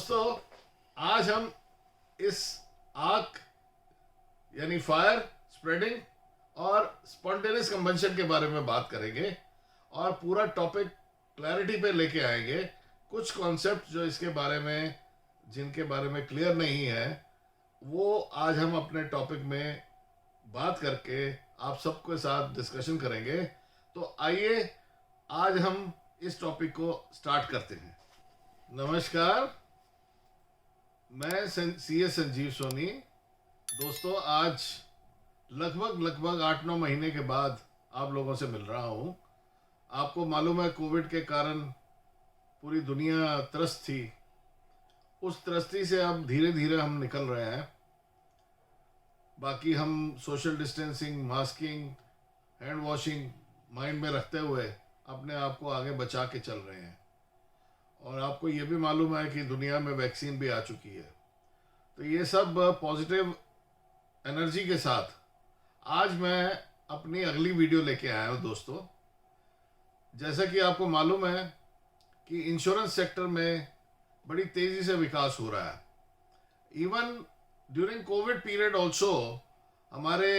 दोस्तों, आज हम इस आग यानी फायर स्प्रेडिंग और स्पॉन्टेनियस कंबंशन के बारे में बात करेंगे और पूरा टॉपिक क्लैरिटी पे लेके आएंगे। कुछ कॉन्सेप्ट जो इसके बारे में जिनके बारे में क्लियर नहीं है वो आज हम अपने टॉपिक में बात करके आप सबके साथ डिस्कशन करेंगे। तो आइए आज हम इस टॉपिक को स्टार्ट करते हैं। नमस्कार, मैं सीए संजीव सोनी। दोस्तों, आज लगभग 8-9 महीने के बाद आप लोगों से मिल रहा हूँ। आपको मालूम है कोविड के कारण पूरी दुनिया त्रस्त थी। उस त्रस्ती से अब धीरे धीरे हम निकल रहे हैं। बाकी हम social distancing, masking, hand washing mind में रखते हुए अपने आप को आगे बचा के चल रहे हैं। और आपको ये भी मालूम है कि दुनिया में वैक्सीन भी आ चुकी है। तो ये सब पॉजिटिव एनर्जी के साथ आज मैं अपनी अगली वीडियो लेके आया हूँ। दोस्तों, जैसा कि आपको मालूम है कि इंश्योरेंस सेक्टर में बड़ी तेज़ी से विकास हो रहा है। Even during Covid period also हमारे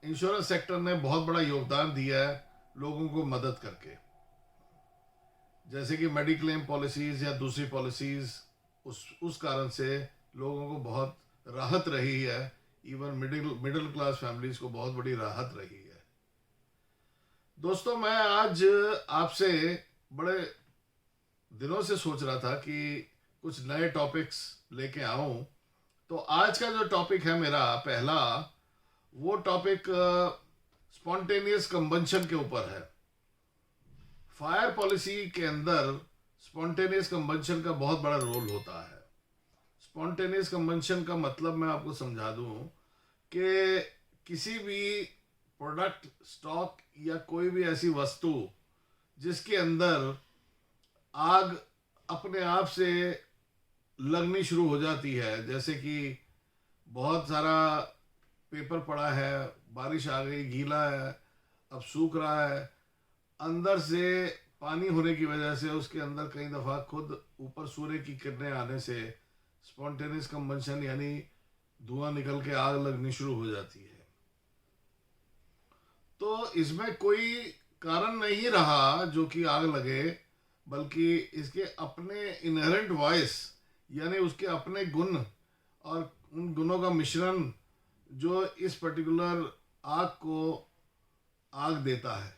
इंश्योरेंस सेक्टर ने बहुत बड़ा योगदान दिया है लोगों को मदद करके। जैसे कि मेडिक्लेम पॉलिसीज़ या दूसरी पॉलिसीज़, उस कारण से लोगों को बहुत राहत रही है। इवन मिडिल क्लास फैमिलीज़ को बहुत बड़ी राहत रही है। दोस्तों, मैं आज आपसे बड़े दिनों से सोच रहा था कि कुछ नए टॉपिक्स लेके आऊं। तो आज का जो टॉपिक है मेरा पहला, वो टॉपिक स्पॉन्टेनियस कंबंशन के ऊपर है। फायर पॉलिसी के अंदर स्पॉन्टेनियस कंबंशन का बहुत बड़ा रोल होता है। स्पॉन्टेनियस कंबंशन का मतलब मैं आपको समझा दूं कि किसी भी प्रोडक्ट, स्टॉक या कोई भी ऐसी वस्तु जिसके अंदर आग अपने आप से लगनी शुरू हो जाती है। जैसे कि बहुत सारा पेपर पड़ा है, बारिश आ गई, गीला है, अब सूख रहा है, अंदर से पानी होने की वजह से उसके अंदर कई दफ़ा खुद ऊपर सूर्य की किरणें आने से स्पॉन्टेनियस कंबंशन यानी धुआं निकल के आग लगनी शुरू हो जाती है। तो इसमें कोई कारण नहीं रहा जो कि आग लगे, बल्कि इसके अपने इनहेरेंट वॉइस यानी उसके अपने गुण और उन गुणों का मिश्रण जो इस पर्टिकुलर आग को आग देता है।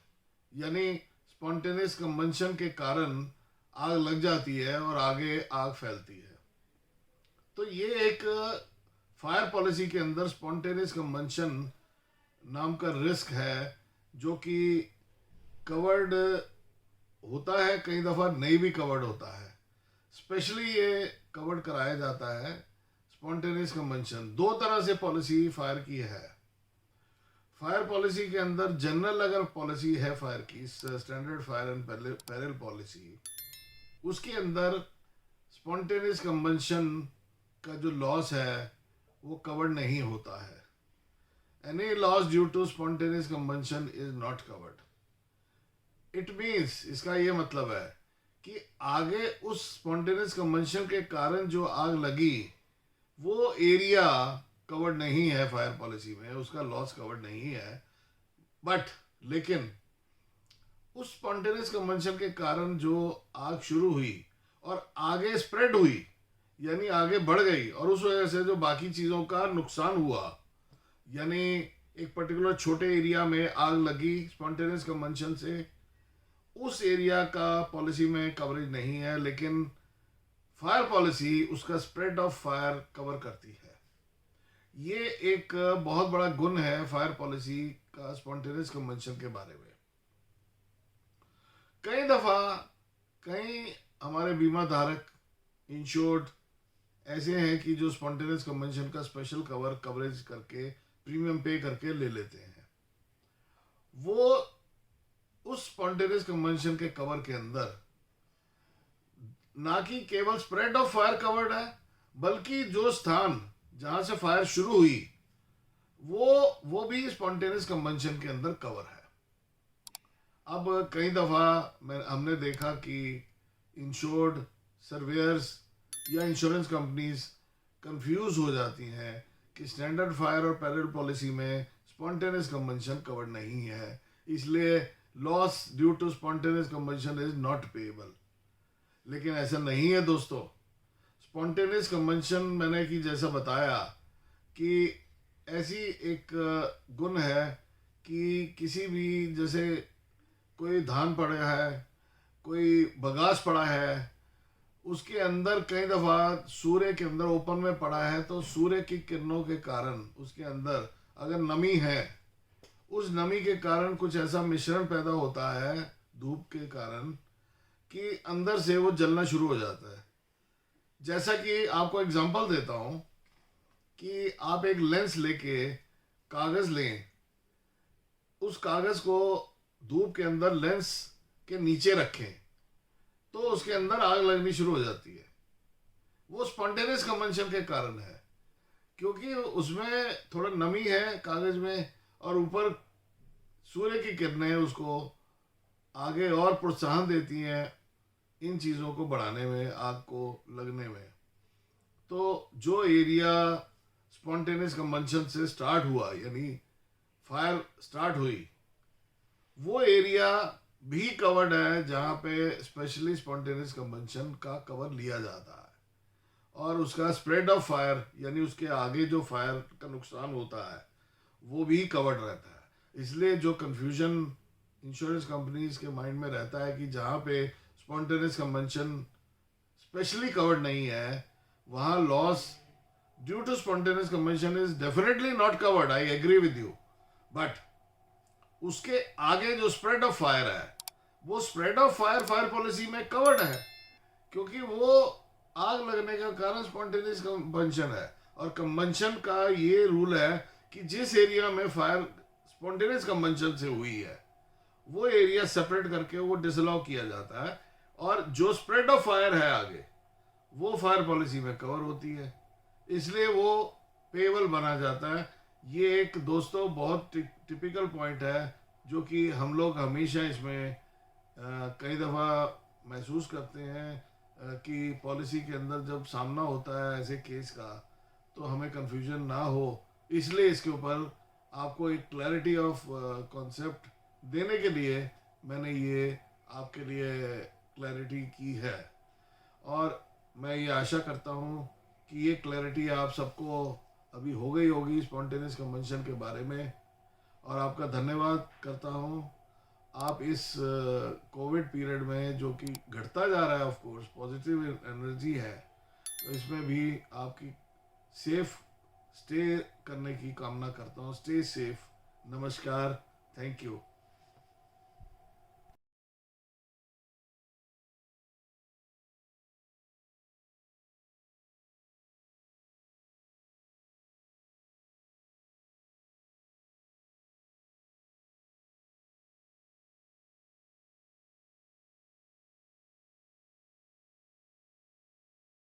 यानी स्पॉन्टेनियस कंबंशन के कारण आग लग जाती है और आगे आग फैलती है। तो ये एक फायर पॉलिसी के अंदर स्पॉन्टेनियस कंबंशन नाम का रिस्क है जो कि कवर्ड होता है, कई दफ़ा नहीं भी कवर्ड होता है। स्पेशली ये कवर्ड कराया जाता है स्पॉन्टेनियस कंबंशन। दो तरह से पॉलिसी फायर की है। फायर पॉलिसी के अंदर जनरल अगर पॉलिसी है फायर की, standard fire and peril policy, उसके अंदर स्पॉन्टेनियस कंबंशन का जो लॉस है वो कवर्ड नहीं होता है। Any loss due to spontaneous combustion is not covered. It means, इसका ये मतलब है कि आगे उस स्पॉन्टेनियस कंबंशन के कारण जो आग लगी वो एरिया कवर्ड नहीं है फायर पॉलिसी में, उसका लॉस कवर्ड नहीं है। बट लेकिन उस स्पॉन्टेनियस कंबंशन के कारण जो आग शुरू हुई और आगे स्प्रेड हुई यानी आगे बढ़ गई और उस वजह से जो बाकी चीज़ों का नुकसान हुआ, यानी एक पर्टिकुलर छोटे एरिया में आग लगी स्पॉन्टेनियस कंबंशन से, उस एरिया का पॉलिसी में कवरेज नहीं है। लेकिन फायर पॉलिसी उसका स्प्रेड ऑफ फायर कवर करती है। ये एक बहुत बड़ा गुण है फायर पॉलिसी का स्पॉन्टेनियस कंबंशन के बारे में। कई दफ़ा कई हमारे बीमा धारक, इंश्योर्ड ऐसे हैं कि जो स्पॉन्टेनियस कंबंशन का स्पेशल कवरेज करके प्रीमियम पे करके ले लेते हैं। वो उस स्पॉन्टेनियस कंबंशन के कवर के अंदर ना कि केवल स्प्रेड ऑफ फायर कवर्ड है, बल्कि जो स्थान जहां से फायर शुरू हुई वो भी स्पॉन्टेनियस कंबंशन के अंदर कवर है। अब कई दफ़ा हमने देखा कि इंश्योर्ड सर्वेयर्स या इंश्योरेंस कंपनीज कंफ्यूज हो जाती हैं कि स्टैंडर्ड फायर और पैरेलल पॉलिसी में स्पॉन्टेनियस कंबंशन कवर्ड नहीं है, इसलिए loss due to spontaneous combustion is not payable. लेकिन ऐसा नहीं है दोस्तों। स्पॉन्टेनियस कंबंशन मैंने कि जैसा बताया कि ऐसी एक गुण है कि किसी भी, जैसे कोई धान पड़ा है, कोई बगास पड़ा है, उसके अंदर कई दफ़ा सूर्य के अंदर ओपन में पड़ा है, तो सूर्य की किरणों के कारण उसके अंदर अगर नमी है, उस नमी के कारण कुछ ऐसा मिश्रण पैदा होता है धूप के कारण कि अंदर से वो जलना शुरू हो जाता है। जैसा कि आपको एग्जांपल देता हूँ कि आप एक लेंस लेके कागज़ लें, उस कागज़ को धूप के अंदर लेंस के नीचे रखें तो उसके अंदर आग लगनी शुरू हो जाती है। वो स्पॉन्टेनियस कंबंशन के कारण है, क्योंकि उसमें थोड़ा नमी है कागज़ में और ऊपर सूर्य की किरणें उसको आगे और प्रोत्साहन देती हैं इन चीज़ों को बढ़ाने में, आग को लगने में। तो जो एरिया स्पॉन्टेनियस कंबंशन से स्टार्ट हुआ, यानी फायर स्टार्ट हुई, वो एरिया भी कवर्ड है जहाँ पे स्पेशली स्पॉन्टेनियस कंबंशन का कवर लिया जाता है। और उसका स्प्रेड ऑफ फायर, यानी उसके आगे जो फायर का नुकसान होता है, वो भी कवर्ड रहता है। इसलिए जो कन्फ्यूजन इंश्योरेंस कंपनीज के माइंड में रहता है कि जहाँ पे स्पॉन्टेनियस कंबंशन स्पेशली कवर्ड नहीं है, वहाँ loss due to spontaneous combustion is definitely not covered, I agree with you. But उसके आगे जो स्प्रेड ऑफ फायर है, वो spread of fire fire policy में कवर्ड है, क्योंकि वो आग लगने का कारण स्पॉन्टेनियस कंबंशन है। और कंबंशन का ये रूल है कि जिस एरिया में फायर स्पॉन्टेनियस कंबंशन से हुई है, वो एरिया सेपरेट करके वो डिसअलाउ किया जाता है, और जो स्प्रेड ऑफ फायर है आगे, वो फायर पॉलिसी में कवर होती है, इसलिए वो पेएबल बना जाता है। ये एक दोस्तों बहुत टिपिकल पॉइंट है जो कि हम लोग हमेशा इसमें कई दफ़ा महसूस करते हैं कि पॉलिसी के अंदर जब सामना होता है ऐसे केस का, तो हमें कंफ्यूजन ना हो, इसलिए इसके ऊपर आपको एक क्लैरिटी ऑफ कॉन्सेप्ट देने के लिए मैंने ये आपके लिए क्लैरिटी की है। और मैं ये आशा करता हूँ कि ये क्लैरिटी आप सबको अभी हो गई होगी स्पॉन्टेनियस कंबंशन के बारे में, और आपका धन्यवाद करता हूँ। आप इस कोविड पीरियड में, जो कि घटता जा रहा है, ऑफ कोर्स पॉजिटिव एनर्जी है, तो इसमें भी आपकी सेफ स्टे करने की कामना करता हूँ। Stay safe. नमस्कार। Thank you.